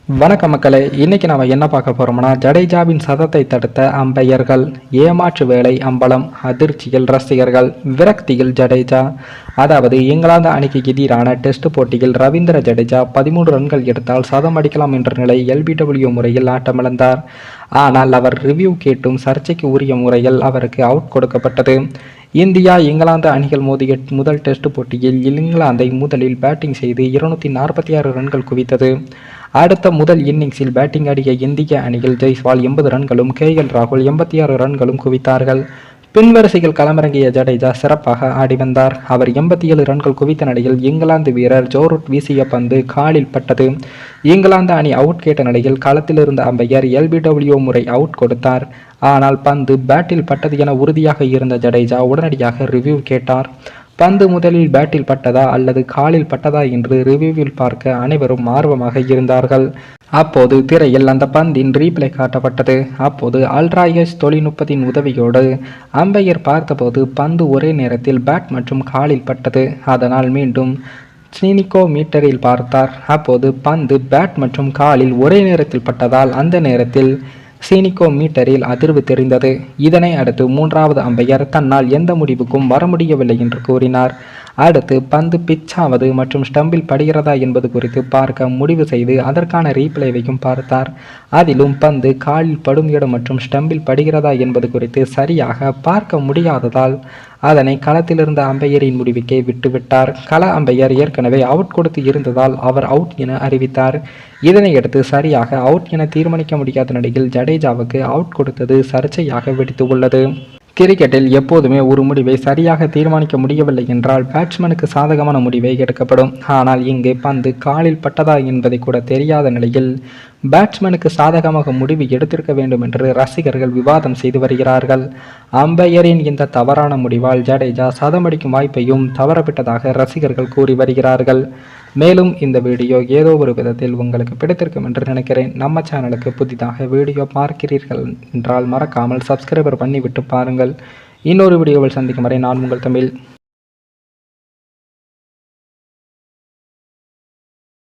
வணக்க மக்களே, இன்னைக்கு நாம என்ன பார்க்க போறோம்னா, ஜடேஜாவின் சதத்தை தடுத்த அம்பையர்கள், ஏமாற்று வேலை அம்பலம், அதிர்ச்சியில் ரசிகர்கள், விரக்தியில் ஜடேஜா. அதாவது இங்கிலாந்து அணிக்கு எதிரான டெஸ்ட் போட்டியில் ரவீந்திர ஜடேஜா 13 ரன்கள் எடுத்தால் சதம் அடிக்கலாம் என்ற நிலை LBW முறையில் ஆட்டமிழந்தார். ஆனால் அவர் ரிவ்யூ கேட்டும் சர்ச்சைக்கு உரிய முறையில் அவருக்கு அவுட் கொடுக்கப்பட்டது. இந்தியா இங்கிலாந்து அணிகள் மோதிய முதல் டெஸ்ட் போட்டியில் இங்கிலாந்தை முதலில் பேட்டிங் செய்து 246 ரன்கள் குவித்தது. அடுத்த முதல் இன்னிங்ஸில் பேட்டிங் ஆடிய இந்திய அணியில் ஜெய்ஸ்வால் 80 ரன்களும் KL ராகுல் 86 ரன்களும் குவித்தார்கள். பின்வரிசையில் களமிறங்கிய ஜடேஜா சிறப்பாக ஆடி வந்தார். அவர் 87 ரன்கள் குவித்த நிலையில் இங்கிலாந்து வீரர் ஜோ ரூட் வீசிய பந்து காலில் பட்டது. இங்கிலாந்து அணி அவுட் கேட்ட நிலையில் களத்தில் இருந்த அம்பையர் LBW முறை அவுட் கொடுத்தார். ஆனால் பந்து பேட்டில் பட்டது என உறுதியாக இருந்த ஜடேஜா உடனடியாக ரிவ்யூ கேட்டார். பந்து முதலில் பேட்டில் பட்டதா அல்லது காலில் பட்டதா என்று ரிவ்யூவில் பார்க்க அனைவரும் ஆர்வமாக இருந்தார்கள். அப்போது திரையில் அந்த பந்தின் ரீப்ளே காட்டப்பட்டது. அப்போது அல்ட்ராயஸ் தொழில்நுட்பத்தின் உதவியோடு அம்பையர் பார்த்தபோது பந்து ஒரே நேரத்தில் பேட் மற்றும் காலில் பட்டது. அதனால் மீண்டும் ஸ்னீனிகோ மீட்டரில் பார்த்தார். அப்போது பந்து பேட் மற்றும் காலில் ஒரே நேரத்தில் பட்டதால் அந்த நேரத்தில் சீனிகோ மீட்டரில் அதிர்வு தெரிந்தது. இதனை அடுத்து மூன்றாவது அம்பையர் தன்னால் எந்த முடிவுக்கும் வர முடியவில்லை என்று கூறினார். அடுத்து பந்து பிச்சாவது மற்றும் ஸ்டம்பில் படுகிறதா என்பது குறித்து பார்க்க முடிவு செய்து அதற்கான ரீப்ளேவையும் பார்த்தார். அதிலும் பந்து காலில் படும் இடம் மற்றும் ஸ்டம்பில் படுகிறதா என்பது குறித்து சரியாக பார்க்க முடியாததால் அதனை களத்திலிருந்த அம்பையரின் முடிவுக்கே விட்டுவிட்டார். கள அம்பையர் ஏற்கனவே அவுட் கொடுத்து இருந்ததால் அவர் அவுட் என அறிவித்தார். இதனையடுத்து சரியாக அவுட் என தீர்மானிக்க முடியாத நிலையில் ஜடேஜாவுக்கு அவுட் கொடுத்தது சர்ச்சையாக வெடித்து உள்ளது. கிரிக்கெட்டில் எப்போதுமே ஒரு முடிவை சரியாக தீர்மானிக்க முடியவில்லை என்றால் பேட்ஸ்மேனுக்கு சாதகமான முடிவை எடுக்கப்படும். ஆனால் இங்கே பந்து காலில் பட்டதா என்பதை கூட தெரியாத நிலையில் பேட்ஸ்மேனுக்கு சாதகமாக முடிவு எடுத்திருக்க வேண்டும் என்று ரசிகர்கள் விவாதம் செய்து வருகிறார்கள். அம்பையரின் இந்த தவறான முடிவால் ஜடேஜா சதமடிக்கும் வாய்ப்பையும் தவறவிட்டதாக ரசிகர்கள் கூறி வருகிறார்கள். மேலும் இந்த வீடியோ ஏதோ ஒரு விதத்தில் உங்களுக்கு பிடித்திருக்கும் என்று நினைக்கிறேன். நம்ம சேனலுக்கு புதிதாக வீடியோ பார்க்கிறீர்கள் என்றால் மறக்காமல் சப்ஸ்கிரைபர் பண்ணிவிட்டு பாருங்கள். இன்னொரு வீடியோவில் சந்திக்கும் வரை நான் உங்கள் தமிழ்.